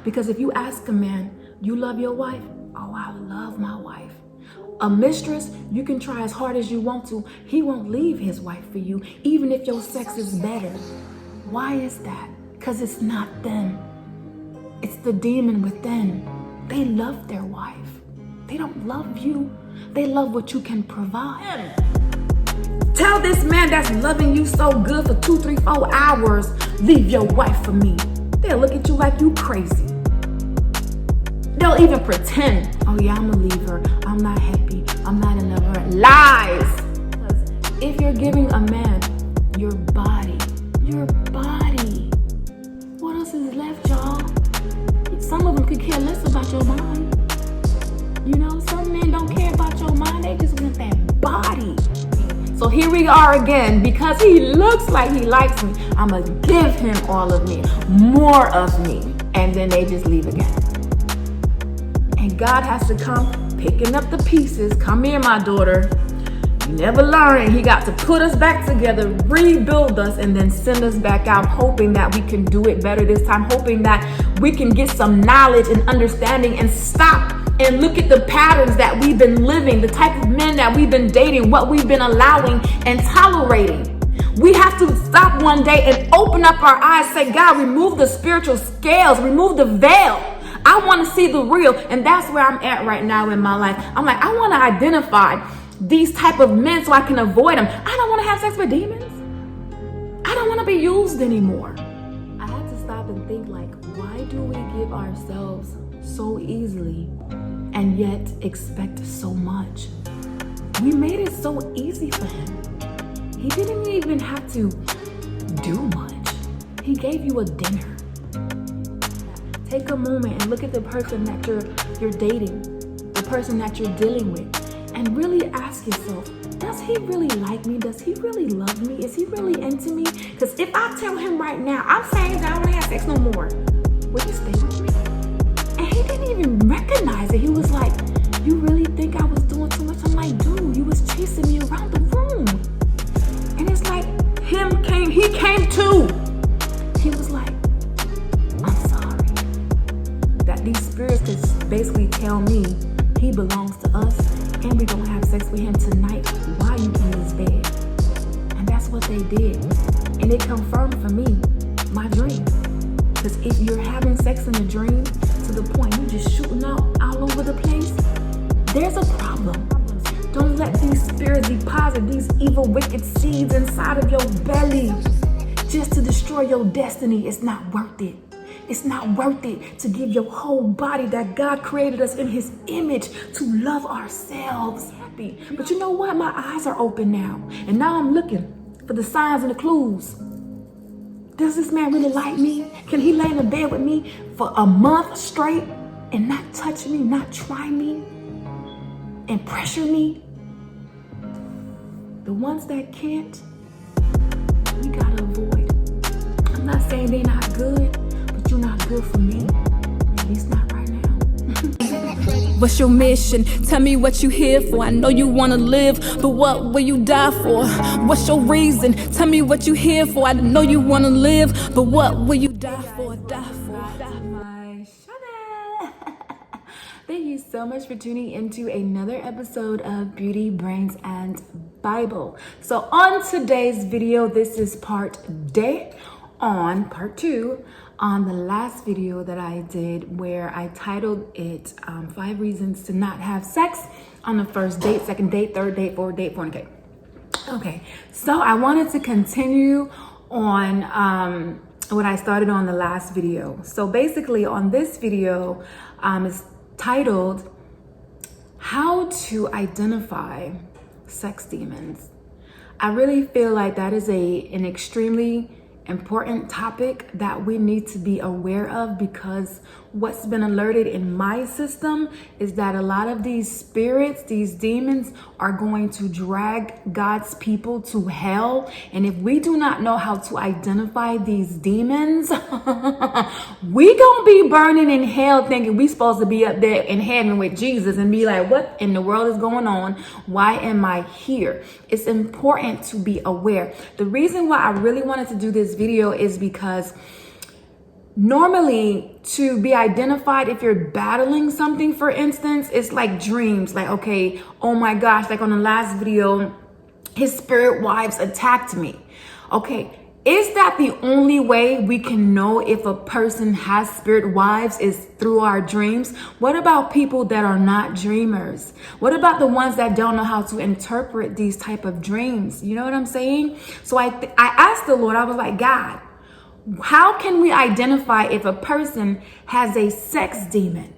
Because if you ask a man, you love your wife? Oh, I love my wife. A mistress, you can try as hard as you want to. He won't leave his wife for you, even if your sex is better. Why is that? Because it's not them. It's the demon within. They love their wife. They don't love you. They love what you can provide. Tell this man that's loving you so good for 2, 3, 4 hours, leave your wife for me. They'll look at you like you crazy. They'll even pretend, oh yeah, I'm gonna leave her. I'm not happy. I'm not in love with her. Lies. Because if you're giving a man your body, what else is left, y'all? Some of them could care less about your mind. You know, some men don't care about your mind. They just want that body. So here we are again. Because he looks like he likes me, I'm gonna give him all of me, more of me. And then they just leave again. And God has to come picking up the pieces. Come here, my daughter. You never learn. He got to put us back together, rebuild us, and then send us back out, hoping that we can do it better this time, hoping that we can get some knowledge and understanding and stop and look at the patterns that we've been living, the type of men that we've been dating, what we've been allowing and tolerating. We have to stop one day and open up our eyes, say, God, remove the spiritual scales, remove the veil. I want to see the real. And that's where I'm at right now in my life. I'm like, I want to identify these type of men so I can avoid them. I don't want to have sex with demons. I don't want to be used anymore. I had to stop and think, like, why do we give ourselves so easily and yet expect so much? We made it so easy for him. He didn't even have to do much. He gave you a dinner. Take a moment and look at the person that you're dating, the person that you're dealing with, and really ask yourself, does he really like me? Does he really love me? Is he really into me? Because if I tell him right now, I'm saying I don't want to have sex no more, will he stay with me? And he didn't even recognize it. He was like, you really think I was doing too much? I'm like, dude, you was chasing me around the room. And it's like, he came too. He was like, I'm sorry. That these spirits could basically tell me he belongs to us and we're gonna have sex with him tonight while you in his bed. And that's what they did. And it confirmed for me my dream. Because if you're having sex in a dream to the point you just shooting out all over the place, there's a problem. Don't let these spirits deposit these evil, wicked seeds inside of your belly just to destroy your destiny. It's not worth it. It's not worth it to give your whole body that God created us in his image to love ourselves happy. But you know what? My eyes are open now. And now I'm looking for the signs and the clues. Does this man really like me? Can he lay in the bed with me for a month straight and not touch me, not try me, and pressure me? The ones that can't, we gotta avoid. I'm not saying they're not good, but you're not good for me. At least not right now. What's your mission? Tell me what you here for. I know you wanna live, but what will you die for? What's your reason? Tell me what you here for. I know you wanna live, but what will you die for? Thank you so much for tuning into another episode of Beauty, Brains, and Bible. So on today's video, this is part 2 on the last video that I did, where I titled it 5 Reasons to Not Have Sex on the First Date, Second Date, Third Date, Fourth Date, Fornicate. Okay, so I wanted to continue on what I started on the last video. So basically on this video, it's titled How to Identify Sex Demons. I really feel like that is an extremely important topic that we need to be aware of, because what's been alerted in my system is that a lot of these spirits, these demons, are going to drag God's people to hell. And if we do not know how to identify these demons, we gonna be burning in hell thinking we supposed to be up there in heaven with Jesus and be like, what in the world is going on? Why am I here? It's important to be aware. The reason why I really wanted to do this video is because normally to be identified if you're battling something, for instance, it's like dreams. Like, okay, oh my gosh, like on the last video, his spirit wives attacked me. Okay, is that the only way we can know if a person has spirit wives is through our dreams? What about people that are not dreamers? What about the ones that don't know how to interpret these type of dreams? You know what I'm saying? So I asked the Lord, I was like, God, how can we identify if a person has a sex demon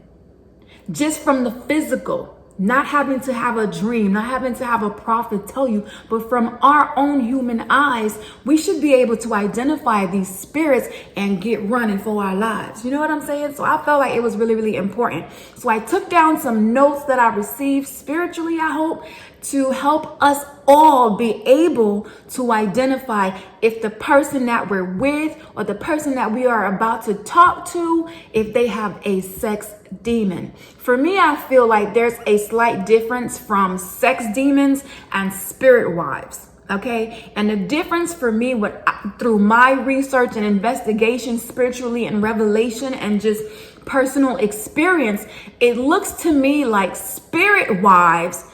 just from the physical? Not having to have a dream, not having to have a prophet tell you, but from our own human eyes, we should be able to identify these spirits and get running for our lives. You know what I'm saying? So I felt like it was really, really important. So I took down some notes that I received spiritually, I hope, to help us all be able to identify if the person that we're with or the person that we are about to talk to, if they have a sex demon. For me, I feel like there's a slight difference from sex demons and spirit wives. Okay. And the difference for me, through my research and investigation spiritually and revelation and just personal experience, it looks to me like spirit wives,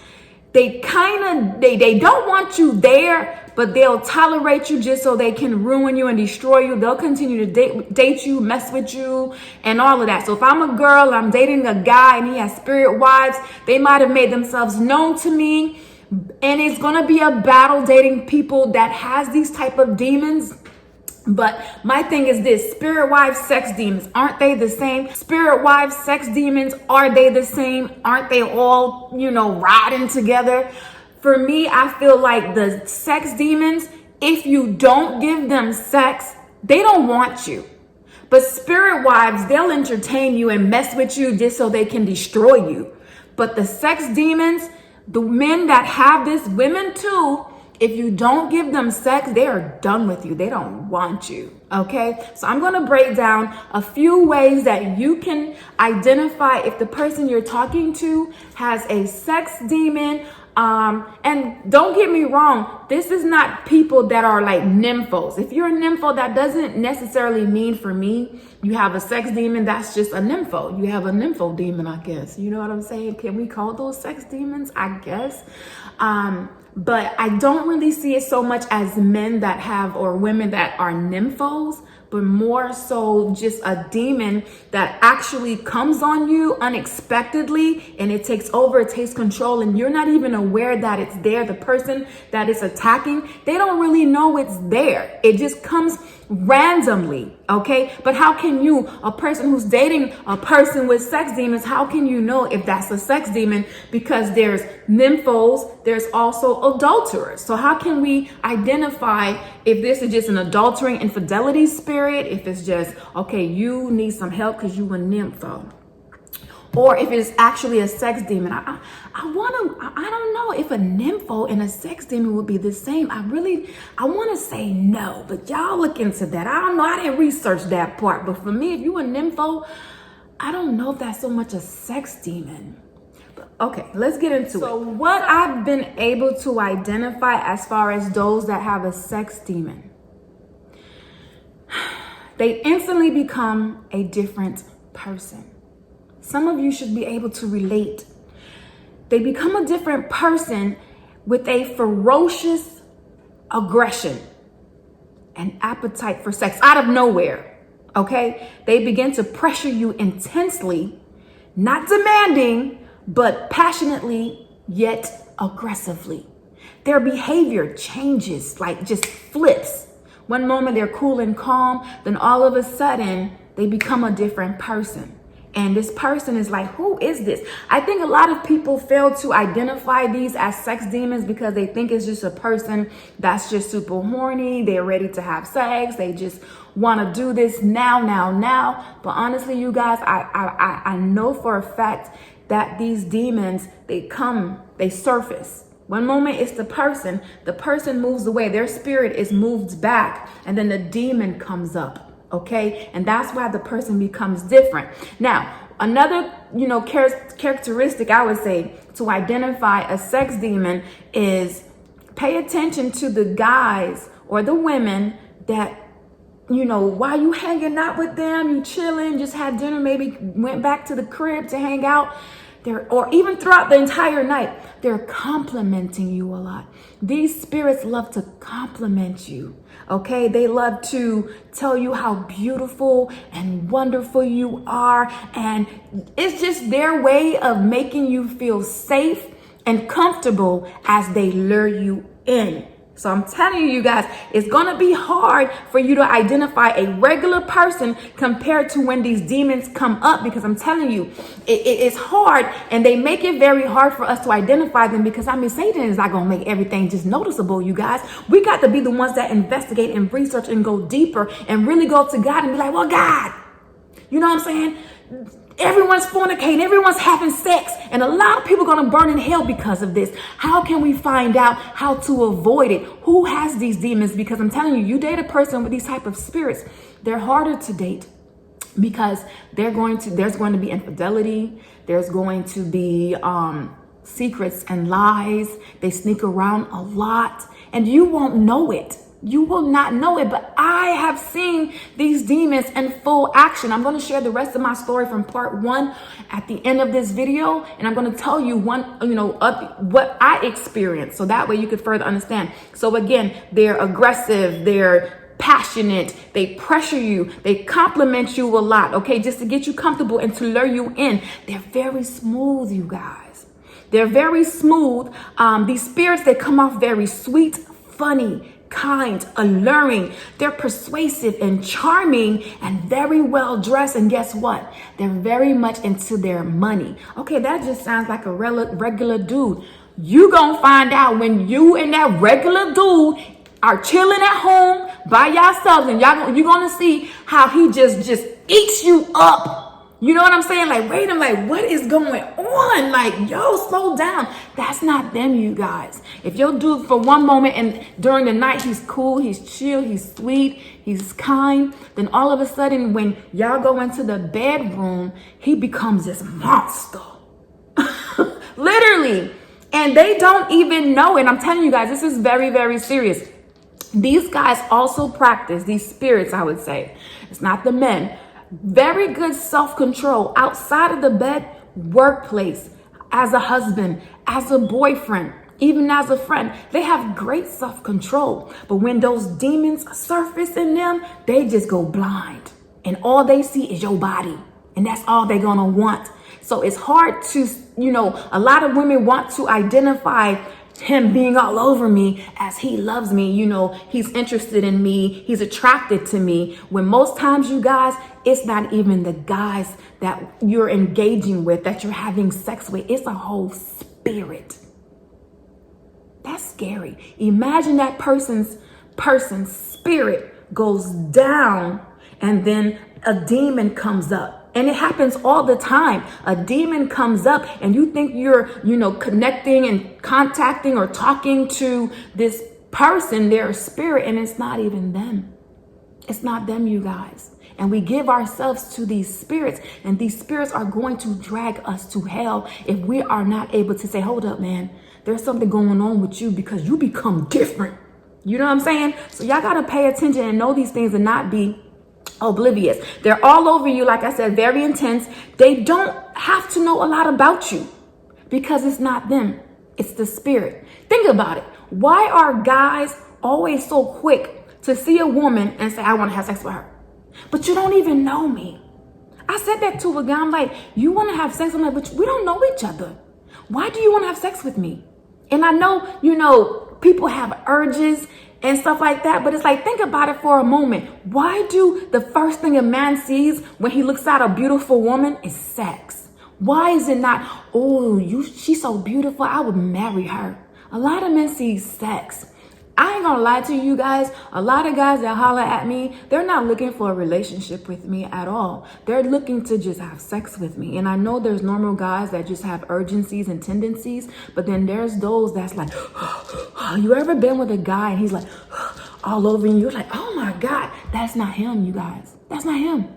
they don't want you there, but they'll tolerate you just so they can ruin you and destroy you. They'll continue to date you, mess with you, and all of that. So if I'm a girl, I'm dating a guy and he has spirit wives, they might have made themselves known to me. And it's going to be a battle dating people that has these type of demons. But my thing is this: spirit wives, sex demons, aren't they the same? Spirit wives, sex demons, are they the same? Aren't they all, riding together? For me, I feel like the sex demons, if you don't give them sex, they don't want you. But spirit wives, they'll entertain you and mess with you just so they can destroy you. But the sex demons, the men that have this, women too, if you don't give them sex, they are done with you. They don't want you. Okay. So I'm going to break down a few ways that you can identify if the person you're talking to has a sex demon. And don't get me wrong, this is not people that are like nymphos. If you're a nympho, that doesn't necessarily mean for me you have a sex demon. That's just a nympho. You have a nympho demon, I guess. You know what I'm saying? Can we call those sex demons? I guess. But I don't really see it so much as men that have, or women that are nymphos, but more so just a demon that actually comes on you unexpectedly and it takes over, it takes control, and you're not even aware that it's there. The person that is attacking, they don't really know it's there. It just comes randomly. Okay. But how can you, a person who's dating a person with sex demons, how can you know if that's a sex demon? Because there's nymphos, there's also adulterers. So how can we identify if this is just an adultering infidelity spirit, if it's just, okay, you need some help because you a nympho, or if it's actually a sex demon? I don't know if a nympho and a sex demon would be the same. I want to say no, but y'all look into that. I don't know. I didn't research that part, but for me, if you a nympho, I don't know if that's so much a sex demon. But okay, let's get into it. So what I've been able to identify as far as those that have a sex demon, they instantly become a different person. Some of you should be able to relate. They become a different person with a ferocious aggression and appetite for sex out of nowhere. Okay? They begin to pressure you intensely, not demanding, but passionately, yet aggressively. Their behavior changes, like just flips. One moment they're cool and calm, then all of a sudden they become a different person. And this person is like, who is this? I think a lot of people fail to identify these as sex demons because they think it's just a person that's just super horny. They're ready to have sex. They just want to do this now. But honestly, you guys, I know for a fact that these demons, they surface. One moment it's the person moves away. Their spirit is moved back, and then the demon comes up. Okay. And that's why the person becomes different. Now, another, characteristic I would say to identify a sex demon is pay attention to the guys or the women that while you hanging out with them, you chilling, just had dinner, maybe went back to the crib to hang out, or even throughout the entire night, they're complimenting you a lot. These spirits love to compliment you, okay? They love to tell you how beautiful and wonderful you are, and it's just their way of making you feel safe and comfortable as they lure you in. So I'm telling you guys, it's going to be hard for you to identify a regular person compared to when these demons come up, because I'm telling you, it's hard, and they make it very hard for us to identify them, because Satan is not going to make everything just noticeable, you guys. We got to be the ones that investigate and research and go deeper and really go to God and be like, well, God, you know what I'm saying? Everyone's fornicating, everyone's having sex, and a lot of people are going to burn in hell because of this. How can we find out how to avoid it? Who has these demons? Because I'm telling you, you date a person with these type of spirits, they're harder to date, because there's going to be infidelity, there's going to be secrets and lies. They sneak around a lot, and you won't know it. You will not know it, but I have seen these demons in full action. I'm going to share the rest of my story from part 1 at the end of this video, and I'm going to tell you what I experienced, so that way you could further understand. So again, they're aggressive, they're passionate, they pressure you, they compliment you a lot, okay, just to get you comfortable and to lure you in. They're very smooth, you guys. They're very smooth. These spirits, they come off very sweet, funny, kind, alluring. They're persuasive and charming and very well dressed. And guess what? They're very much into their money. Okay, that just sounds like a regular dude. You gonna find out when you and that regular dude are chilling at home by yourselves, and you're gonna see how he just eats you up. You know what I'm saying? Like, wait a minute, like, what is going on? Like, yo, slow down. That's not them, you guys. If your dude for one moment and during the night, he's cool, he's chill, he's sweet, he's kind, then all of a sudden when y'all go into the bedroom, he becomes this monster. Literally. And they don't even know it. I'm telling you guys, this is very, very serious. These guys also practice, these spirits, I would say. It's not the men. Very good self-control outside of the bed, workplace, as a husband, as a boyfriend, even as a friend. They have great self-control. But when those demons surface in them, they just go blind. And all they see is your body. And that's all they're going to want. So it's hard to, a lot of women want to identify him being all over me as he loves me, he's interested in me, he's attracted to me, when most times, you guys, it's not even the guys that you're engaging with, that you're having sex with. It's a whole spirit. That's scary. Imagine that person's spirit goes down, and then a demon comes up. And it happens all the time. A demon comes up and you think you're, connecting and contacting or talking to this person, their spirit, and it's not even them. It's not them, you guys. And we give ourselves to these spirits, and these spirits are going to drag us to hell if we are not able to say, hold up, man, there's something going on with you, because you become different. You know what I'm saying? So y'all got to pay attention and know these things and not be oblivious. They're all over you, like I said, very intense. They don't have to know a lot about you, because it's not them, it's the spirit. Think about it. Why are guys always so quick to see a woman and say, I want to have sex with her? But you don't even know me. I said that to a guy. I'm like, you want to have sex with me, but we don't know each other. Why do you want to have sex with me? And I know, people have urges and stuff like that, but it's like, think about it for a moment. Why do the first thing a man sees when he looks at a beautiful woman is sex? Why is it not, she's so beautiful, I would marry her? A lot of men see sex. I ain't gonna lie to you guys. A lot of guys that holler at me, they're not looking for a relationship with me at all. They're looking to just have sex with me. And I know there's normal guys that just have urgencies and tendencies, but then there's those that's like, you ever been with a guy and he's like, all over you? You're like, oh my God, that's not him, you guys. That's not him.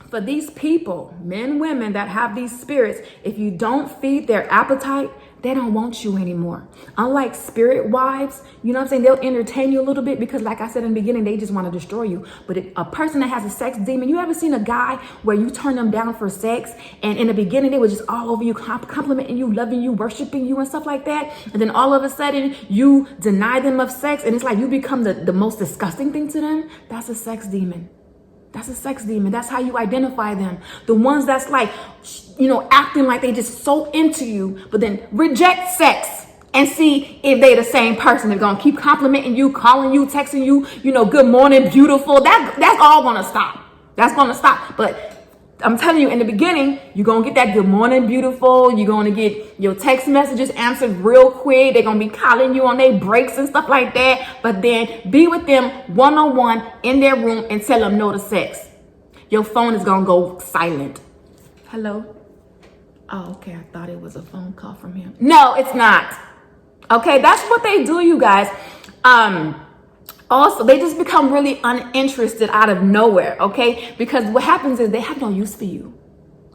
For these people, men, women that have these spirits, if you don't feed their appetite, they don't want you anymore. Unlike spirit wives, you know what I'm saying? They'll entertain you a little bit because, like I said in the beginning, they just want to destroy you. But a person that has a sex demon, you ever seen a guy where you turn them down for sex, and in the beginning they were just all over you, complimenting you, loving you, worshiping you and stuff like that, and then all of a sudden you deny them of sex, and it's like you become the most disgusting thing to them? That's a sex demon. That's a sex demon. That's how you identify them. The ones that's like, acting like they just so into you, but then reject sex and see if they the same person. They're going to keep complimenting you, calling you, texting you, good morning, beautiful. That's all going to stop. That's going to stop. But I'm telling you, in the beginning, you're going to get that good morning, beautiful. You're going to get your text messages answered real quick. They're going to be calling you on their breaks and stuff like that. But then be with them one-on-one in their room and tell them no to sex. Your phone is going to go silent. Hello? Oh, okay. I thought it was a phone call from him. No, it's not. Okay, that's what they do, you guys. Also, they just become really uninterested out of nowhere, okay? Because what happens is they have no use for you.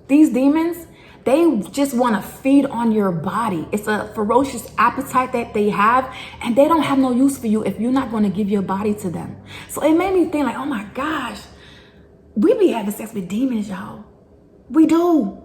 These demons, they just want to feed on your body. It's a ferocious appetite that they have, and they don't have no use for you if you're not going to give your body to them. So it made me think like, oh my gosh, we be having sex with demons, y'all. We do.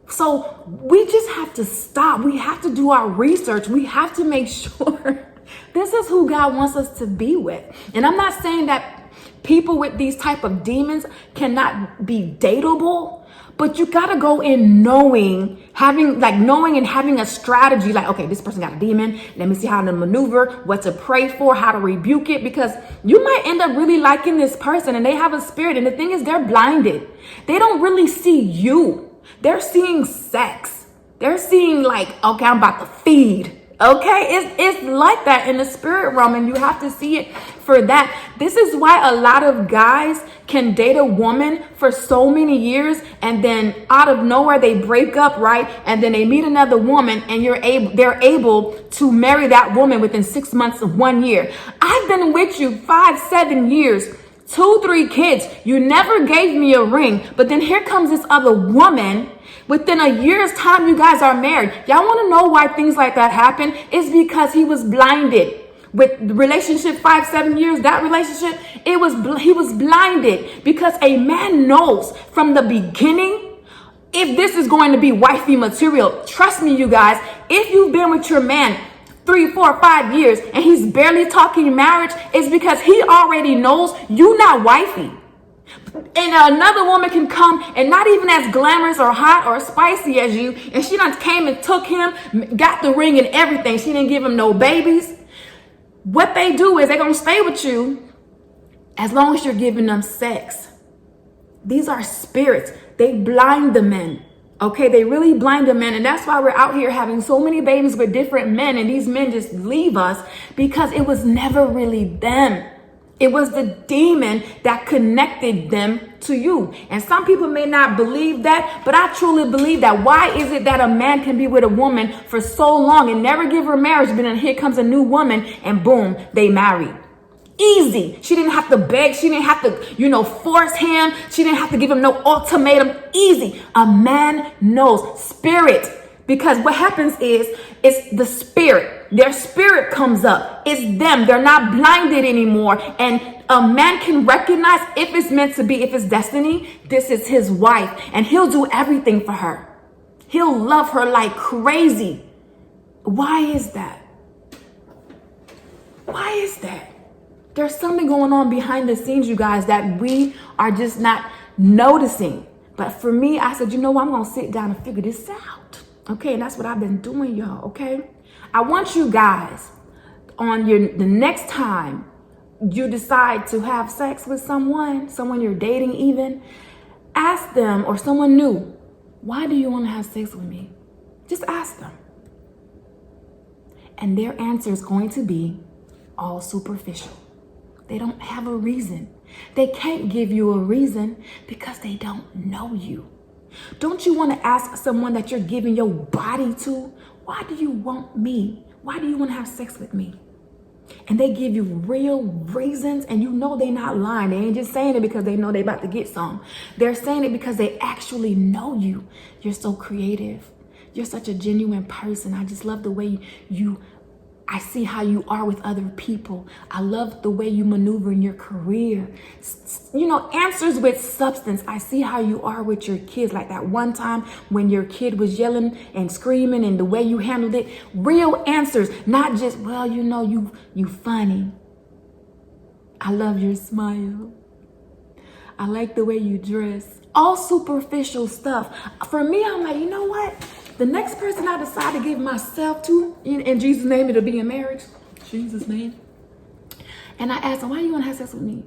So we just have to stop. We have to do our research. We have to make sure this is who God wants us to be with. And I'm not saying that people with these type of demons cannot be dateable, but you got to go in knowing and having a strategy like, okay, this person got a demon. Let me see how to maneuver, what to pray for, how to rebuke it, because you might end up really liking this person and they have a spirit. And the thing is, they're blinded. They don't really see you. They're seeing sex. They're seeing like, okay, I'm about to feed. Okay, it's like that in the spirit realm, and you have to see it for that. This is why a lot of guys can date a woman for so many years, and then out of nowhere they break up, right? And then they meet another woman, and they're able to marry that woman within 6 months of 1 year. I've been with you 5-7 years, 2-3 kids. You never gave me a ring, but then here comes this other woman. Within a year's time, you guys are married. Y'all want to know why things like that happen? It's because he was blinded. With the relationship 5-7 years, that relationship, he was blinded, because a man knows from the beginning if this is going to be wifey material. Trust me, you guys, if you've been with your man 3, 4, 5 years and he's barely talking marriage, it's because he already knows you not wifey. And another woman can come and not even as glamorous or hot or spicy as you, and she done came and took him, got the ring and everything. She didn't give him no babies. What they do is they're going to stay with you as long as you're giving them sex. These are spirits. They blind the men. Okay, they really blind the men. And that's why we're out here having so many babies with different men, and these men just leave us because it was never really them. It was the demon that connected them to you. And some people may not believe that, but I truly believe that. Why is it that a man can be with a woman for so long and never give her marriage, but then here comes a new woman and boom, they marry? Easy. She didn't have to beg. She didn't have to, force him. She didn't have to give him no ultimatum. Easy. A man knows. Spirit. Because what happens is, it's the spirit. Their spirit comes up. It's them. They're not blinded anymore. And a man can recognize if it's meant to be, if it's destiny, this is his wife. And he'll do everything for her. He'll love her like crazy. Why is that? Why is that? There's something going on behind the scenes, you guys, that we are just not noticing. But for me, I said, I'm going to sit down and figure this out. Okay, and that's what I've been doing, y'all, okay? I want you guys, on the next time you decide to have sex with someone you're dating even, ask them, or someone new, why do you want to have sex with me? Just ask them. And their answer is going to be all superficial. They don't have a reason. They can't give you a reason because they don't know you. Don't you want to ask someone that you're giving your body to, why do you want me? Why do you want to have sex with me? And they give you real reasons, and they're not lying. They ain't just saying it because they know they about to get some. They're saying it because they actually know you. You're so creative. You're such a genuine person. I just love the way I see how you are with other people. I love the way you maneuver in your career. Answers with substance. I see how you are with your kids. Like that one time when your kid was yelling and screaming and the way you handled it. Real answers, not just, well, you funny. I love your smile. I like the way you dress. All superficial stuff. For me, I'm like, you know what? The next person I decide to give myself to, in Jesus' name, it'll be in marriage. Jesus' name. And I ask them, why you want to have sex with me?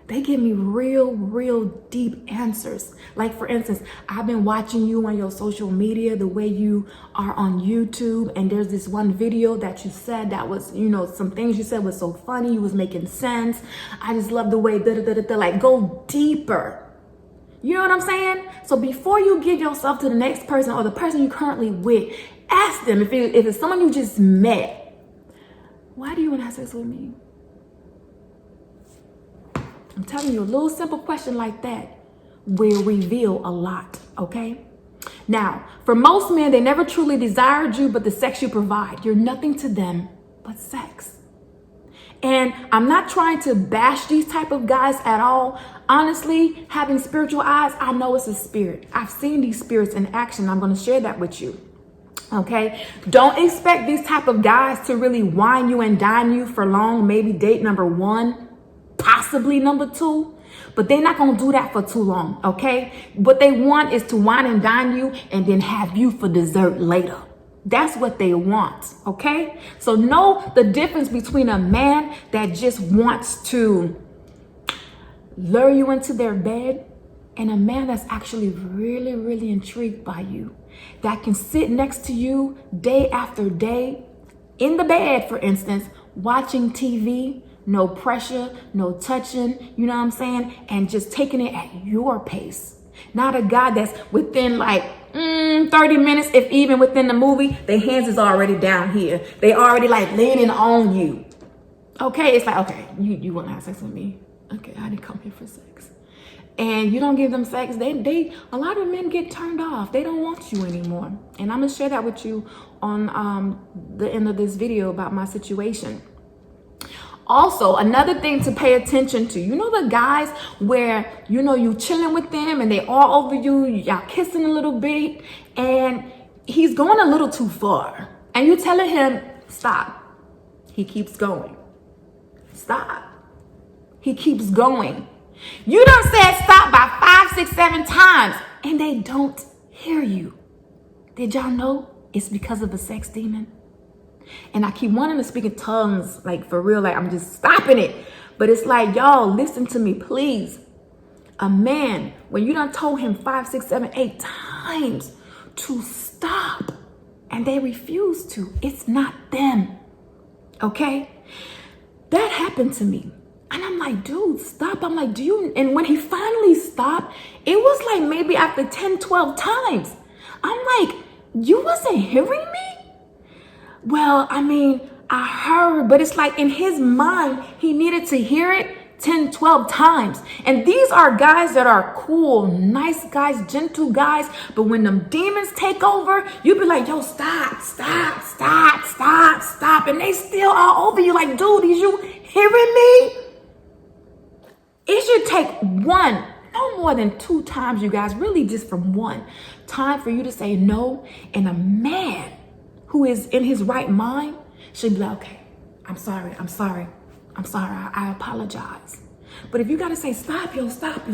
They give me real deep answers. Like, for instance, I've been watching you on your social media, the way you are on YouTube. And there's this one video that you said that was, some things you said was so funny. You was making sense. I just love the way, like, go deeper. You know what I'm saying? So before you give yourself to the next person or the person you're currently with, ask them if it's someone you just met, why do you want to have sex with me? I'm telling you, a little simple question like that will reveal a lot, okay? Now, for most men, they never truly desired you but the sex you provide. You're nothing to them but sex. And I'm not trying to bash these type of guys at all. Honestly, having spiritual eyes, I know it's a spirit. I've seen these spirits in action. I'm going to share that with you. Okay? Don't expect these type of guys to really wine you and dine you for long. Maybe date number 1, possibly number 2. But they're not going to do that for too long. Okay? What they want is to wine and dine you and then have you for dessert later. That's what they want, okay? So know the difference between a man that just wants to lure you into their bed and a man that's actually really intrigued by you, that can sit next to you day after day in the bed, for instance, watching TV, no pressure, no touching, you know what I'm saying? And just taking it at your pace. Not a guy that's within like 30 minutes, if even within the movie, their hands is already down here. They already like leaning on you. Okay, it's like, okay, you want to have sex with me? Okay, I didn't come here for sex. And you don't give them sex, a lot of men get turned off. They don't want you anymore. And I'm gonna share that with you on the end of this video about my situation. Also, another thing to pay attention to, the guys where, you chilling with them and they all over you, y'all kissing a little bit, and he's going a little too far. And you telling him, stop. He keeps going. Stop. He keeps going. You done said stop by 5, 6, 7 times, and they don't hear you. Did y'all know it's because of a sex demon? And I keep wanting to speak in tongues, like for real, like I'm just stopping it. But it's like, y'all, listen to me, please. A man, when you done told him 5, 6, 7, 8 times to stop, and they refuse to, it's not them, okay? That happened to me. And I'm like, dude, stop. I'm like, and when he finally stopped, it was like maybe after 10, 12 times. I'm like, you wasn't hearing me? Well, I mean, I heard, but it's like in his mind, he needed to hear it 10, 12 times. And these are guys that are cool, nice guys, gentle guys. But when them demons take over, you be like, yo, stop. And they still all over you like, dude, is you hearing me? It should take no more than 2 times, you guys, really just from 1 time for you to say no. And a man who is in his right mind should be like, okay, I'm sorry, I apologize. But if you gotta say stop, yo, stop.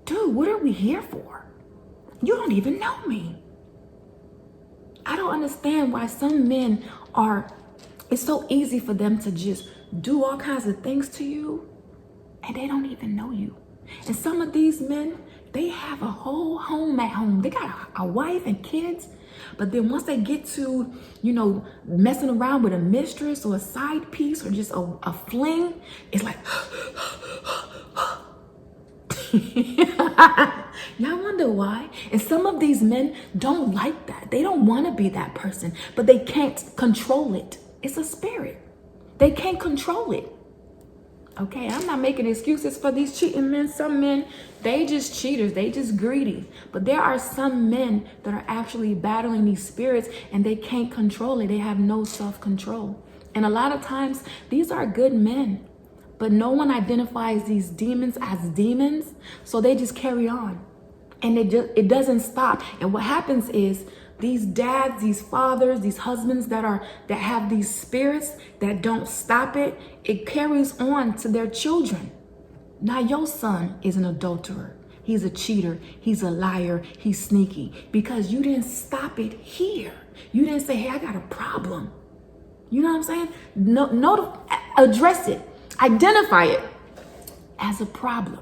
Dude, what are we here for? You don't even know me. I don't understand why some men it's so easy for them to just do all kinds of things to you and they don't even know you. And some of these men, they have a whole home at home. They got a wife and kids. But then once they get to, messing around with a mistress or a side piece or just a fling, it's like, y'all wonder why? And some of these men don't like that. They don't want to be that person, but they can't control it. It's a spirit. They can't control it. Okay, I'm not making excuses for these cheating men. Some men, they just cheaters, they just greedy. But there are some men that are actually battling these spirits and they can't control it. They have no self-control. And a lot of times, these are good men, but no one identifies these demons as demons, so they just carry on. And it doesn't stop. And what happens is, these dads, these fathers, these husbands that have these spirits that don't stop it, it carries on to their children. Now your son is an adulterer. He's a cheater. He's a liar. He's sneaky because you didn't stop it here. You didn't say, hey, I got a problem. You know what I'm saying? No, address it. Identify it as a problem.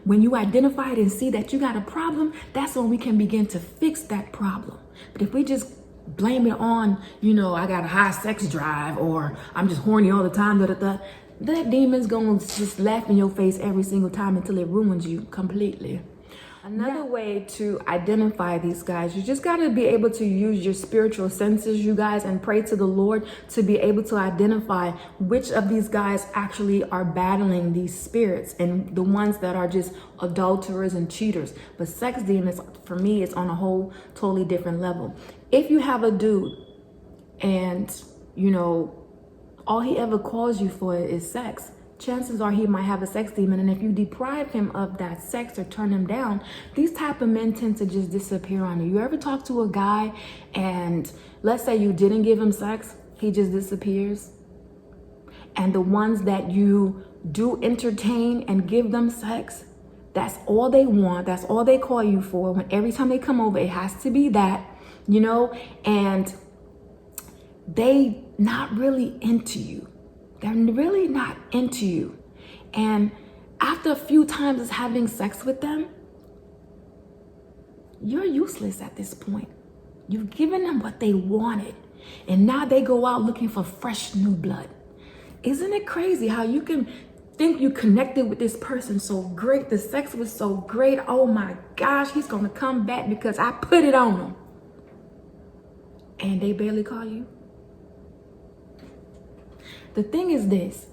When you identify it and see that you got a problem, that's when we can begin to fix that problem. But if we just blame it on, I got a high sex drive, or I'm just horny all the time, that demon's gonna just laugh in your face every single time until it ruins you completely. Another way to identify these guys, you just got to be able to use your spiritual senses, you guys, and pray to the Lord to be able to identify which of these guys actually are battling these spirits and the ones that are just adulterers and cheaters. But sex demons, for me, is on a whole totally different level. If you have a dude and, all he ever calls you for is sex, chances are he might have a sex demon. And if you deprive him of that sex or turn him down, these type of men tend to just disappear on you. You ever talk to a guy and let's say you didn't give him sex, he just disappears? And the ones that you do entertain and give them sex, that's all they want. That's all they call you for. When every time they come over, it has to be that, and they not really into you. They're really not into you. And after a few times of having sex with them, you're useless at this point. You've given them what they wanted. And now they go out looking for fresh new blood. Isn't it crazy how you can think you connected with this person so great? The sex was so great. Oh my gosh, he's going to come back because I put it on him. And they barely call you. The thing is this,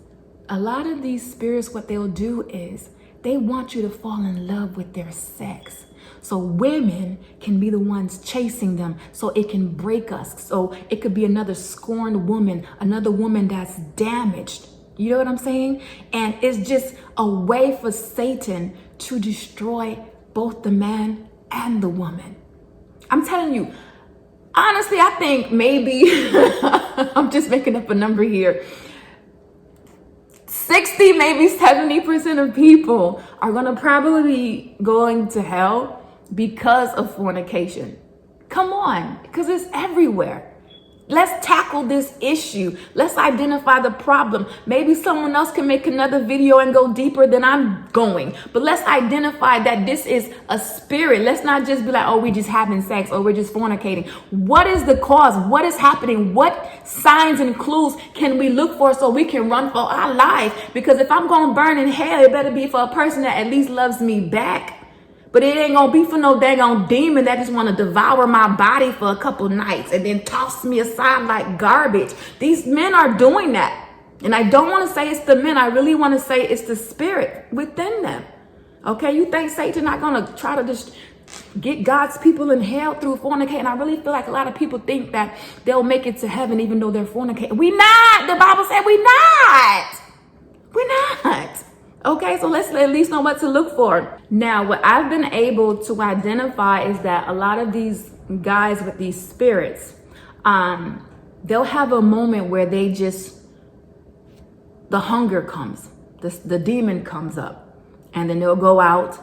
a lot of these spirits, what they'll do is they want you to fall in love with their sex. So women can be the ones chasing them so it can break us. So it could be another scorned woman, another woman that's damaged. You know what I'm saying? And it's just a way for Satan to destroy both the man and the woman. I'm telling you, honestly, I think maybe, I'm just making up a number here, 60, maybe 70% of people are going to probably be going to hell because of fornication. Come on, because it's everywhere. Let's tackle this issue. Let's identify the problem. Maybe someone else can make another video and go deeper than I'm going. But let's identify that this is a spirit. Let's not just be like, oh, we just having sex or we're just fornicating. What is the cause? What is happening? What signs and clues can we look for so we can run for our life? Because if I'm going to burn in hell, it better be for a person that at least loves me back. But it ain't gonna be for no daggone demon that just want to devour my body for a couple nights and then toss me aside like garbage. These men are doing that. And I don't want to say it's the men. I really want to say it's the spirit within them. Okay, you think Satan not gonna try to just get God's people in hell through fornicating? I really feel like a lot of people think that they'll make it to heaven even though they're fornicating. We not. The Bible said we not. We're not. Okay, so let's at least know what to look for. Now, what I've been able to identify is that a lot of these guys with these spirits, they'll have a moment where they just, the hunger comes, the demon comes up, and then they'll go out,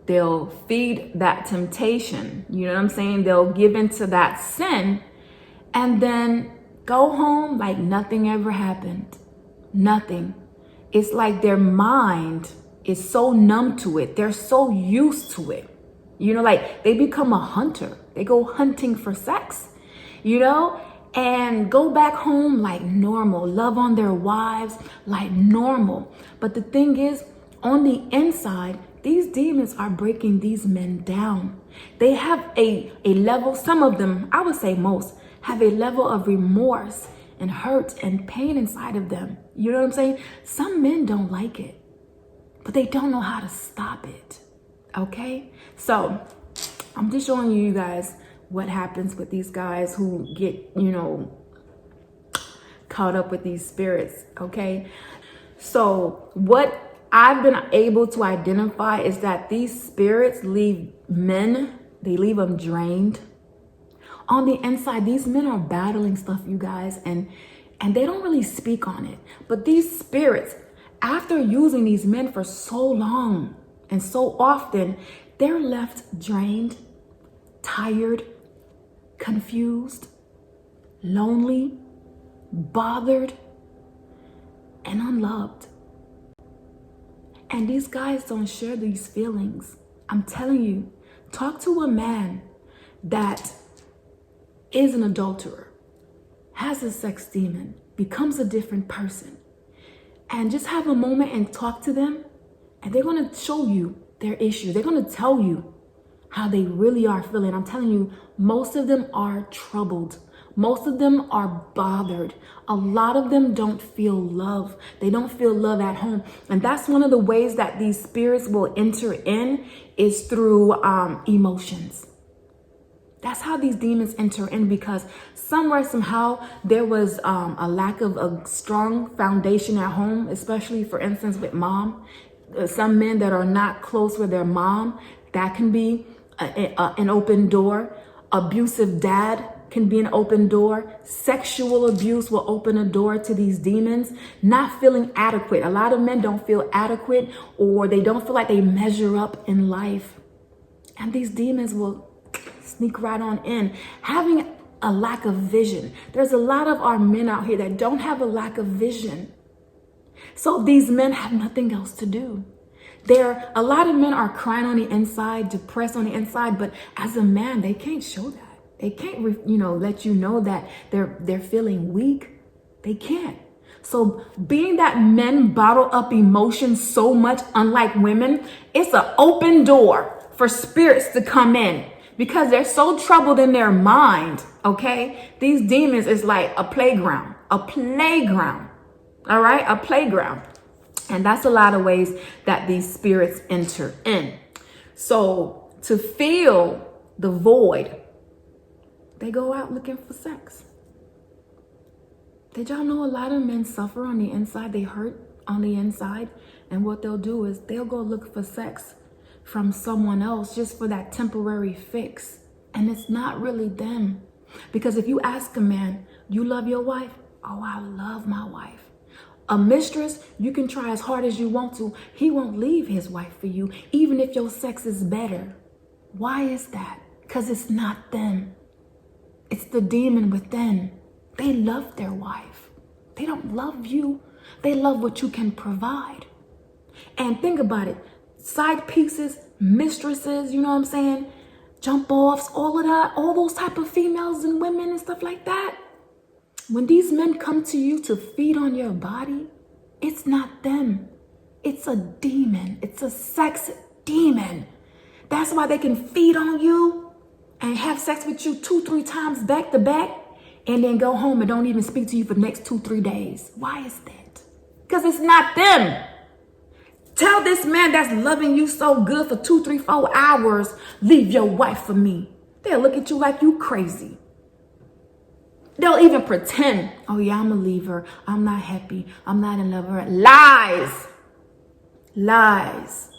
they'll feed that temptation, you know what I'm saying? They'll give into that sin, and then go home like nothing ever happened, nothing. It's like their mind is so numb to it. They're so used to it. Like they become a hunter. They go hunting for sex, and go back home like normal, love on their wives like normal. But the thing is, on the inside, these demons are breaking these men down. They have a level, some of them, I would say most, have a level of remorse and hurt and pain inside of them. You know what I'm saying? Some men don't like it, but they don't know how to stop it. Okay? So I'm just showing you guys what happens with these guys who get, caught up with these spirits. Okay? So what I've been able to identify is that these spirits leave men, they leave them drained. On the inside, these men are battling stuff, you guys, and they don't really speak on it. But these spirits, after using these men for so long and so often, they're left drained, tired, confused, lonely, bothered, and unloved. And these guys don't share these feelings. I'm telling you, talk to a man that is an adulterer, has a sex demon, becomes a different person, and just have a moment and talk to them, and they're going to show you their issue. They're going to tell you how they really are feeling. I'm telling you, most of them are troubled. Most of them are bothered. A lot of them don't feel love. They don't feel love at home. And that's one of the ways that these spirits will enter in, is through emotions. That's how these demons enter in, because somewhere, somehow, there was a lack of a strong foundation at home, especially, for instance, with mom. Some men that are not close with their mom, that can be an open door. Abusive dad can be an open door. Sexual abuse will open a door to these demons. Not feeling adequate. A lot of men don't feel adequate, or they don't feel like they measure up in life. And these demons will sneak right on in. Having a lack of vision. There's a lot of our men out here that don't have a lack of vision. So these men have nothing else to do. A lot of men are crying on the inside, depressed on the inside, but as a man, they can't show that. They can't, let you know that they're feeling weak. They can't. So being that men bottle up emotions so much, unlike women, it's an open door for spirits to come in, because they're so troubled in their mind. Okay, these demons is like a playground. All right, a playground. And that's a lot of ways that these spirits enter in. So to fill the void, they go out looking for sex. Did y'all know a lot of men suffer on the inside? They hurt on the inside. And what they'll do is they'll go look for sex from someone else just for that temporary fix. And it's not really them. Because if you ask a man, you love your wife? Oh, I love my wife. A mistress, you can try as hard as you want to. He won't leave his wife for you, even if your sex is better. Why is that? Because it's not them. It's the demon within. They love their wife. They don't love you. They love what you can provide. And think about it. Side pieces, mistresses, you know what I'm saying? Jump offs, all of that, all those type of females and women and stuff like that. When these men come to you to feed on your body, it's not them. It's a demon. It's a sex demon. That's why they can feed on you and have sex with you 2-3 times back to back, and then go home and don't even speak to you for the next 2-3 days. Why is that? Because it's not them. Tell this man that's loving you so good for 2, 3, 4 hours, leave your wife for me. They'll look at you like you crazy. They'll even pretend, oh yeah, I'm a leaver. I'm not happy. I'm not in love with her. Lies. Lies.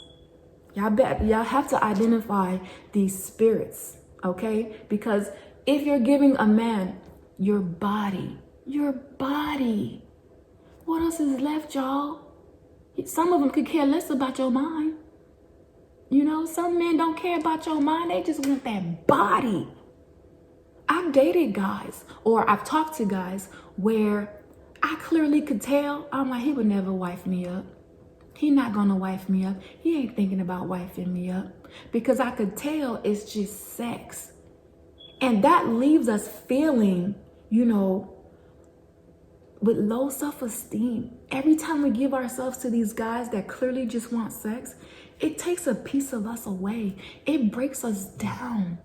Y'all have to identify these spirits, okay? Because if you're giving a man your body, what else is left, y'all? Some of them could care less about your mind. Some men don't care about your mind. They just want that body. I've dated guys, or I've talked to guys where I clearly could tell, I'm like, he would never wife me up. He not gonna wife me up. He ain't thinking about wifing me up. Because I could tell it's just sex. And that leaves us feeling, with low self-esteem. Every time we give ourselves to these guys that clearly just want sex, it takes a piece of us away. It breaks us down.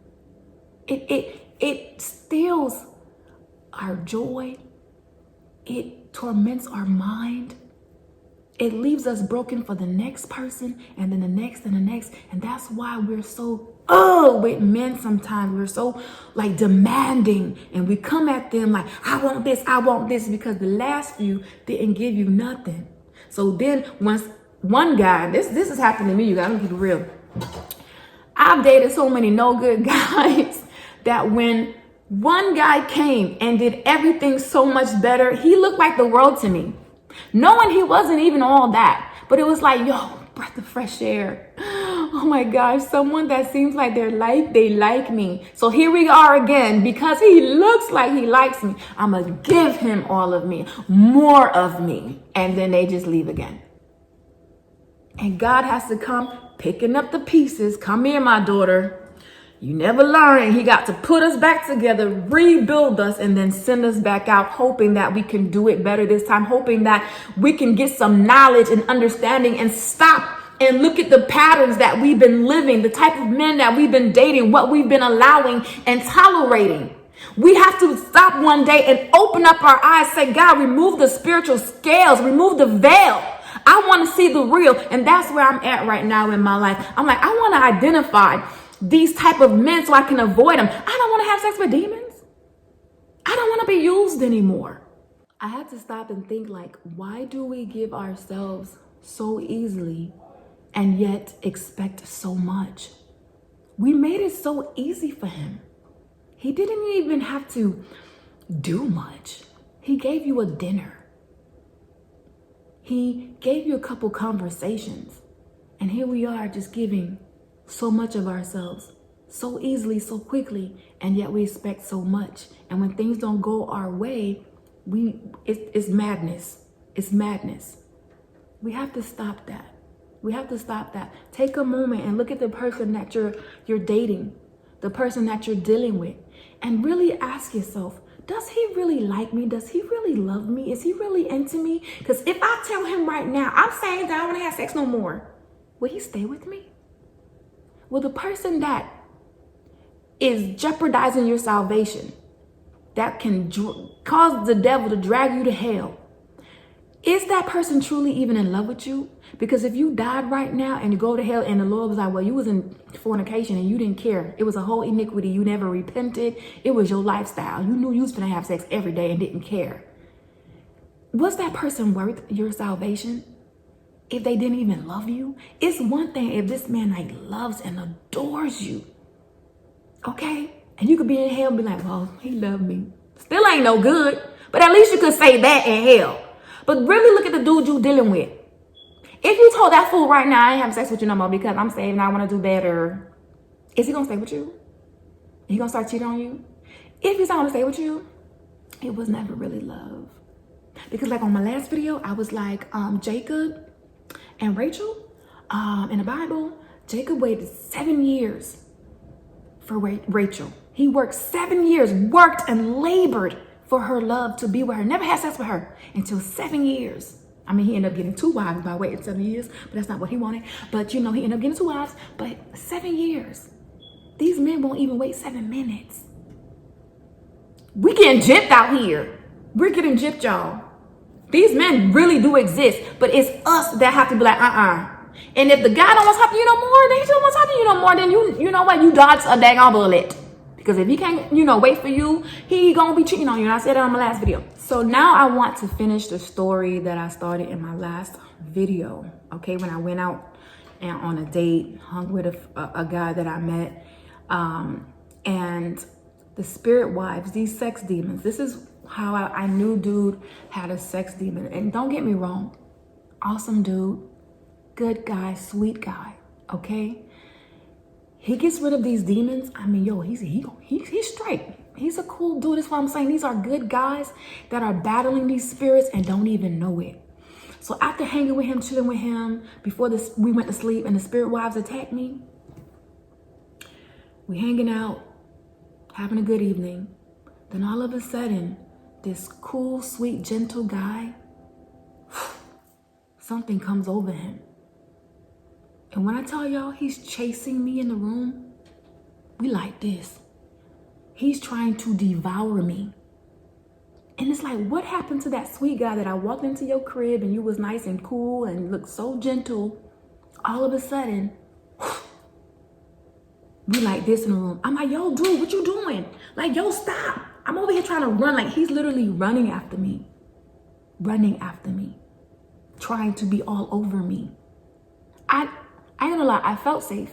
It steals our joy, it torments our mind. It leaves us broken for the next person, and then the next and the next. And that's why we're so, with men sometimes. We're so like demanding, and we come at them like, I want this, because the last few didn't give you nothing. So then once one guy, this has happened to me, you guys, I'm gonna keep it real. I've dated so many no good guys that when one guy came and did everything so much better, he looked like the world to me. Knowing he wasn't even all that, but it was like, yo, breath of fresh air. Oh my gosh, someone that seems like they like me. So here we are again, because he looks like he likes me, I'm gonna give him all of me, more of me, and then they just leave again. And God has to come picking up the pieces. Come here, my daughter. You never learn. He got to put us back together, rebuild us, and then send us back out, hoping that we can do it better this time, hoping that we can get some knowledge and understanding and stop and look at the patterns that we've been living, the type of men that we've been dating, what we've been allowing and tolerating. We have to stop one day and open up our eyes, say, God, remove the spiritual scales, remove the veil. I want to see the real. And that's where I'm at right now in my life. I'm like, I want to identify these type of men so I can avoid them. I don't want to have sex with demons. I don't want to be used anymore. I had to stop and think, like, why do we give ourselves so easily and yet expect so much? We made it so easy for him. He didn't even have to do much. He gave you a dinner. He gave you a couple conversations. And here we are just giving so much of ourselves so easily, so quickly, and yet we expect so much. And when things don't go our way, it's madness. It's madness. We have to stop that. We have to stop that. Take a moment and look at the person that you're dating, the person that you're dealing with, and really ask yourself, does he really like me? Does he really love me? Is he really into me? Because if I tell him right now, I'm saying that I don't want to have sex no more, will he stay with me? Will the person that is jeopardizing your salvation, that can cause the devil to drag you to hell, is that person truly even in love with you? Because if you died right now and you go to hell and the Lord was like, well, you was in fornication and you didn't care. It was a whole iniquity. You never repented. It was your lifestyle. You knew you was going to have sex every day and didn't care. Was that person worth your salvation? If they didn't even love you? It's one thing if this man like loves and adores you, okay? And you could be in hell and be like, well, he loved me. Still ain't no good, but at least you could say that in hell. But really look at the dude you dealing with. If you told that fool right now, I ain't having sex with you no more because I'm saved and I want to do better, is he going to stay with you? He going to start cheating on you? If he's not going to stay with you, it was never really love. Because like on my last video, I was like, Jacob and Rachel, in the Bible, Jacob waited 7 years for Rachel. He worked 7 years, worked and labored for her love to be with her. Never had sex with her until 7 years. I mean, he ended up getting 2 wives by waiting 7 years, but that's not what he wanted. But you know, he ended up getting 2 wives, but 7 years. These men won't even wait 7 minutes. We getting gypped out here. We're getting gypped, y'all. These men really do exist, but it's us that have to be like, And if the guy don't want to talk to you no more, then he don't want to talk to you no more, then you know what? You dodge a dang bullet. Because if he can't, wait for you, he gonna be cheating on you. And I said that on my last video. So now I want to finish the story that I started in my last video. Okay, when I went out and on a date, hung with a guy that I met. And the spirit wives, these sex demons, this is how I knew dude had a sex demon. And don't get me wrong, awesome dude, good guy, sweet guy, okay? He gets rid of these demons. I mean, yo, he's straight. He's a cool dude. That's what I'm saying. These are good guys that are battling these spirits and don't even know it. So after hanging with him, chilling with him, before we went to sleep and the spirit wives attacked me, we hanging out, having a good evening. Then all of a sudden, this cool, sweet, gentle guy, something comes over him. And when I tell y'all he's chasing me in the room, we like this. He's trying to devour me. And it's like, what happened to that sweet guy that I walked into your crib and you was nice and cool and looked so gentle? All of a sudden, we like this in the room. I'm like, yo, dude, what you doing? Like, yo, stop. I'm over here trying to run. Like, he's literally running after me, trying to be all over me. I ain't gonna lie, I felt safe.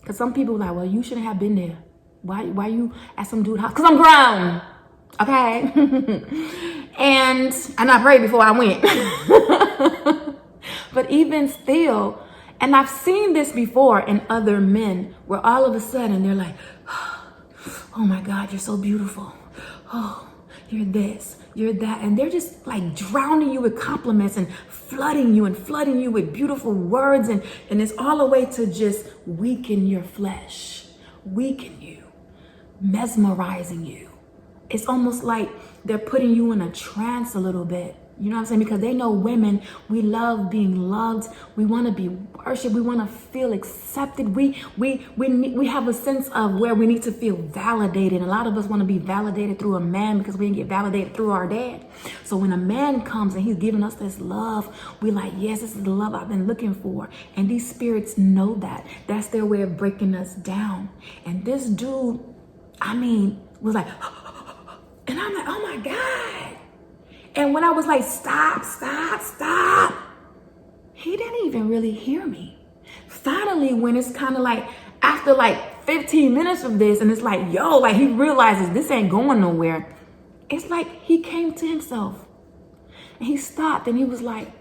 Because some people were like, well, you shouldn't have been there. Why you at some dude's house? Because I'm grown. Okay? and I prayed before I went. But even still, and I've seen this before in other men, where all of a sudden they're like, oh my God, you're so beautiful. Oh, you're this, you're that. And they're just like drowning you with compliments and flooding you with beautiful words. And it's all a way to just weaken your flesh, weaken you, mesmerizing you. It's almost like they're putting you in a trance a little bit. You know what I'm saying? Because they know women, we love being loved. We want to be worshiped. We want to feel accepted. We have a sense of where we need to feel validated. A lot of us want to be validated through a man because we didn't get validated through our dad. So when a man comes and he's giving us this love, we're like, yes, this is the love I've been looking for. And these spirits know that. That's their way of breaking us down. And this dude, was like, and I'm like, oh my God. And when I was like, stop, he didn't even really hear me. Finally, when it's kind of like, after like 15 minutes of this, and it's like, yo, like he realizes this ain't going nowhere. It's like he came to himself. And he stopped and he was like,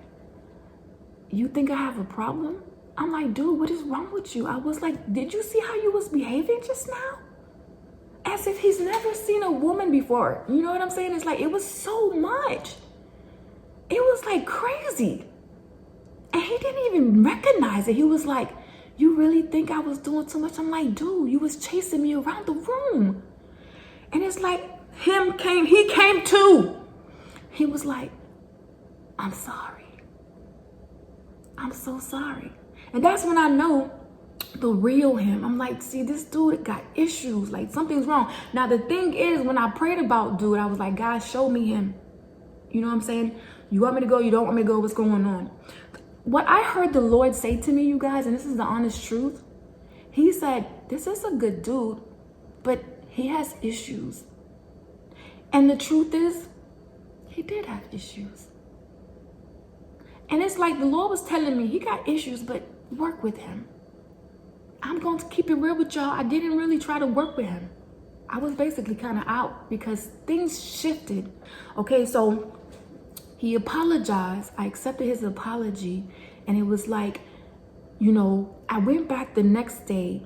you think I have a problem? I'm like, dude, what is wrong with you? I was like, did you see how you was behaving just now? As if he's never seen a woman before. You know what I'm saying? It's like, it was so much. It was like crazy. And he didn't even recognize it. He was like, you really think I was doing too much? I'm like, dude, you was chasing me around the room. And it's like, he came too. He was like, I'm sorry. I'm so sorry. And that's when I know the real him. I'm like, see, this dude got issues. Like, something's wrong. Now, the thing is, when I prayed about dude, I was like, God, show me him. You know what I'm saying? You want me to go? You don't want me to go? What's going on? What I heard the Lord say to me, you guys, and this is the honest truth, he said, this is a good dude, but he has issues. And the truth is, he did have issues. And it's like the Lord was telling me, he got issues, but work with him. I'm going to keep it real with y'all. I didn't really try to work with him. I was basically kind of out because things shifted. Okay, so he apologized. I accepted his apology. And it was like, you know, I went back the next day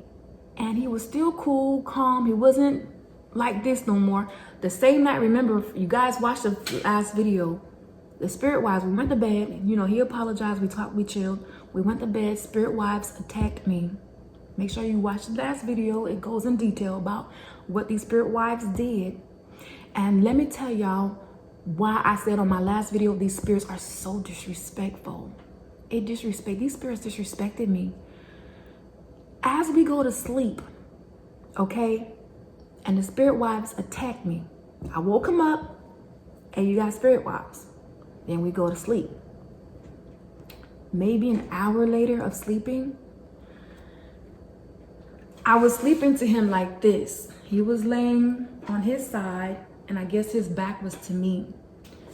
and he was still cool, calm. He wasn't like this no more. The same night, remember, you guys watched the last video. The spirit wives, we went to bed. You know, he apologized. We talked, we chilled. We went to bed. Spirit wives attacked me. Make sure you watch the last video. It goes in detail about what these spirit wives did. And let me tell y'all why I said on my last video, these spirits are so disrespectful. These spirits disrespected me. As we go to sleep, okay, and the spirit wives attacked me. I woke him up, and you got spirit wives. Then we go to sleep. Maybe an hour later of sleeping, I was sleeping to him like this. He was laying on his side, and I guess his back was to me.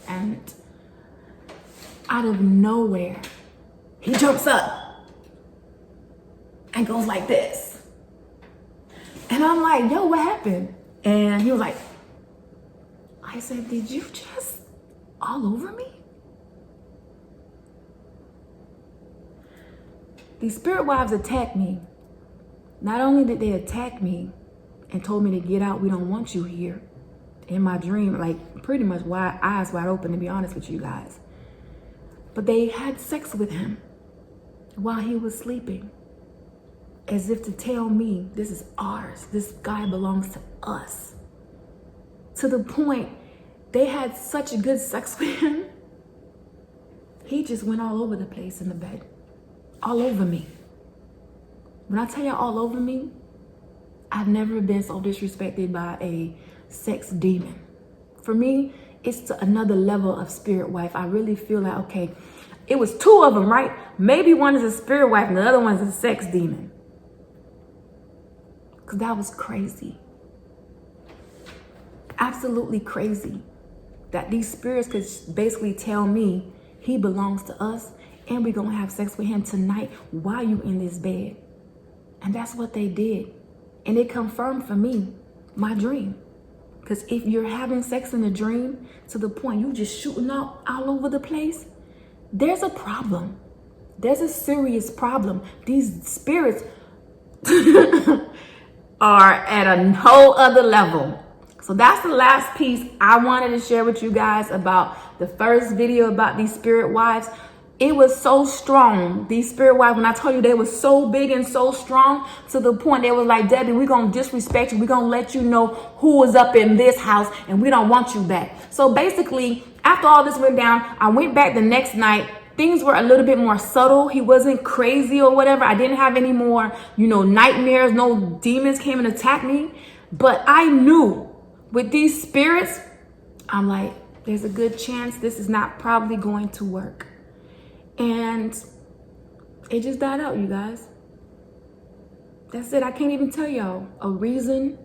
And out of nowhere, he jumps up and goes like this. And I'm like, yo, what happened? And he was like, I said, did you just all over me? These spirit wives attacked me. Not only did they attack me and told me to get out, we don't want you here. In my dream, like pretty much eyes wide open, to be honest with you guys. But they had sex with him while he was sleeping. As if to tell me, this is ours. This guy belongs to us. To the point, they had such good sex with him. He just went all over the place in the bed. All over me. When I tell you all over me, I've never been so disrespected by a sex demon. For me, it's to another level of spirit wife. I really feel like, okay, it was two of them, right? Maybe one is a spirit wife and the other one is a sex demon. Because that was crazy. Absolutely crazy. That these spirits could basically tell me he belongs to us and we're going to have sex with him tonight while you in this bed. And that's what they did. And it confirmed for me my dream. Because if you're having sex in a dream to the point you just shooting up all over the place, there's a problem. There's a serious problem. These spirits are at a whole other level. So that's the last piece I wanted to share with you guys about the first video about these spirit wives. It was so strong. These spirit wives, when I told you they were so big and so strong to the point they was like, Debbie, we're going to disrespect you. We're going to let you know who is up in this house and we don't want you back. So basically, after all this went down, I went back the next night. Things were a little bit more subtle. He wasn't crazy or whatever. I didn't have any more, nightmares. No demons came and attacked me. But I knew with these spirits, I'm like, there's a good chance this is not probably going to work. And it just died out, you guys. That's it. I can't even tell y'all a reason.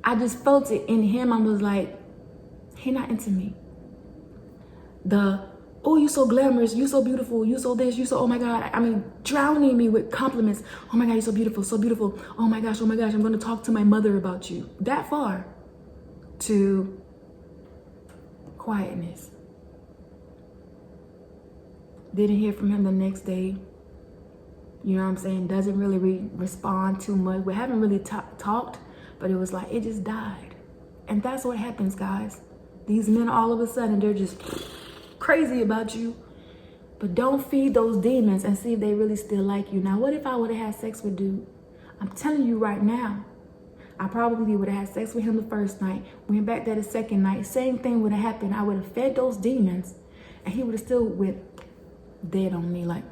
I just felt it in him. I was like, he not into me. Oh, you so glamorous, you so beautiful, you so this, you so, oh my God. I mean, drowning me with compliments. Oh my God, you're so beautiful, so beautiful. Oh my gosh, I'm going to talk to my mother about you. That far to quietness. Didn't hear from him the next day. You know what I'm saying? Doesn't really respond too much. We haven't really talked, but it was like, it just died. And that's what happens, guys. These men, all of a sudden, they're just crazy about you. But don't feed those demons and see if they really still like you. Now, what if I would have had sex with dude? I'm telling you right now, I probably would have had sex with him the first night, went back there the second night, same thing would have happened. I would have fed those demons and he would have still went dead on me, like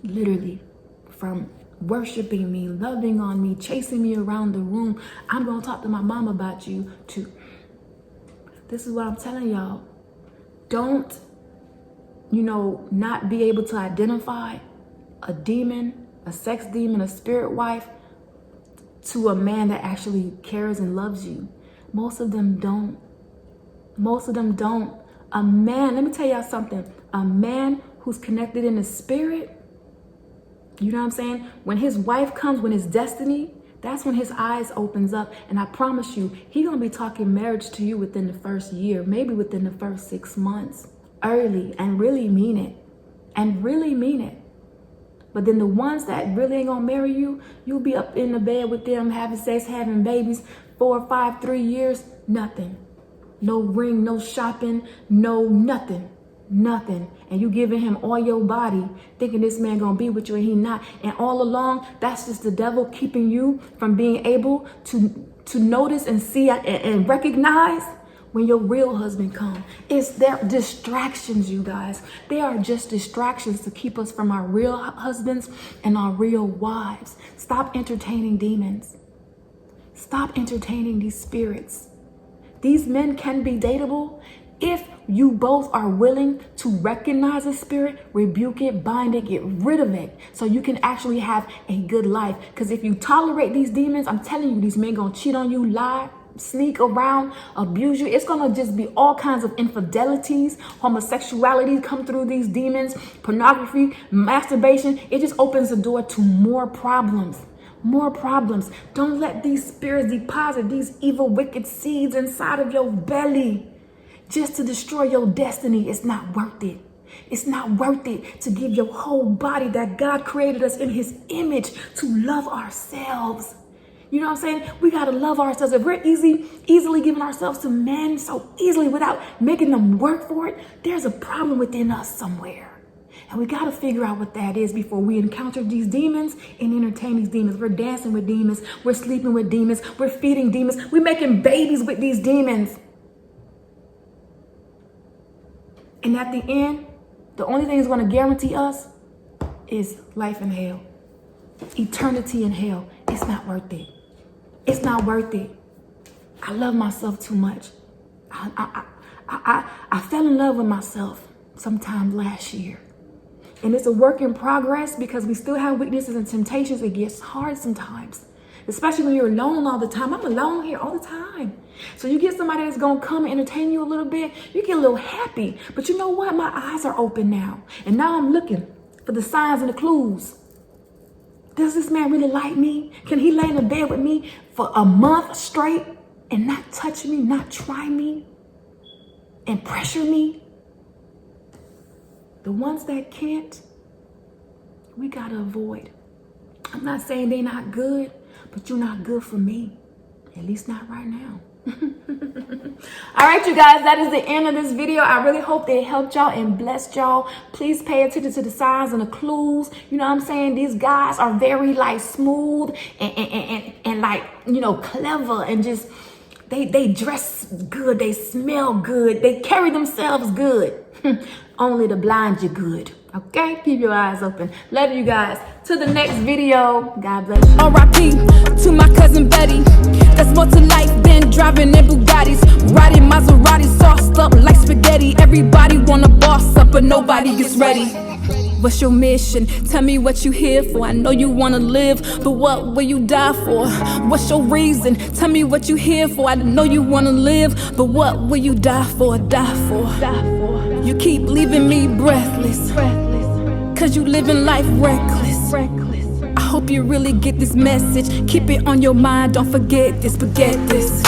literally, from worshiping me, loving on me, chasing me around the room. I'm gonna talk to my mom about you too. This is what I'm telling y'all. Don't, not be able to identify a demon, a sex demon, a spirit wife to a man that actually cares and loves you. Most of them don't. Most of them don't. A man, let me tell y'all something. A man who's connected in the spirit, you know what I'm saying? When his wife comes, when his destiny, that's when his eyes opens up. And I promise you, he's going to be talking marriage to you within the first year, maybe within the first 6 months, early, and really mean it. And really mean it. But then the ones that really ain't going to marry you, you'll be up in the bed with them, having sex, having babies, 4, 5, 3 years, nothing. No ring, no shopping, no nothing. And you giving him all your body, thinking this man gonna be with you and he not. And all along, that's just the devil keeping you from being able to notice and see and recognize when your real husband comes. It's their distractions, you guys. They are just distractions to keep us from our real husbands and our real wives. Stop entertaining demons. Stop entertaining these spirits. These men can be dateable if you both are willing to recognize a spirit, rebuke it, bind it, get rid of it, so you can actually have a good life. Because if you tolerate these demons, I'm telling you, these men gonna cheat on you, lie, sneak around, abuse you. It's gonna just be all kinds of infidelities, homosexuality come through these demons, pornography, masturbation. It just opens the door to more problems. More problems. Don't let these spirits deposit these evil, wicked seeds inside of your belly just to destroy your destiny. It's not worth it. It's not worth it to give your whole body that God created us in his image to love ourselves. You know what I'm saying? We got to love ourselves. If we're easily giving ourselves to men so easily without making them work for it, there's a problem within us somewhere. And we got to figure out what that is before we encounter these demons and entertain these demons. We're dancing with demons. We're sleeping with demons. We're feeding demons. We're making babies with these demons. And at the end, the only thing that's going to guarantee us is life in hell. Eternity in hell. It's not worth it. It's not worth it. I love myself too much. I fell in love with myself sometime last year. And it's a work in progress because we still have weaknesses and temptations. It gets hard sometimes, especially when you're alone all the time. I'm alone here all the time. So you get somebody that's going to come and entertain you a little bit, you get a little happy. But you know what? My eyes are open now. And now I'm looking for the signs and the clues. Does this man really like me? Can he lay in the bed with me for a month straight and not touch me, not try me, and pressure me? The ones that can't, we gotta avoid. I'm not saying they're not good, but you're not good for me. At least not right now. All right, you guys, that is the end of this video. I really hope they helped y'all and blessed y'all. Please pay attention to the signs and the clues. You know what I'm saying? These guys are very like smooth and like, you know, clever, and just they dress good, they smell good, they carry themselves good. Only to blind you good. Okay, keep your eyes open. Love you guys. To the next video. God bless you. R.I.P. to my cousin Betty. There's more to life than driving in Bugattis, riding Maseratis, sauced up like spaghetti. Everybody wanna boss up, but nobody gets ready. What's your mission? Tell me what you here for. I know you wanna live, but what will you die for? What's your reason? Tell me what you here for. I know you wanna live, but what will you die for? Die for. You keep leaving me breathless, cause you living life reckless. I hope you really get this message. Keep it on your mind, don't forget this, forget this.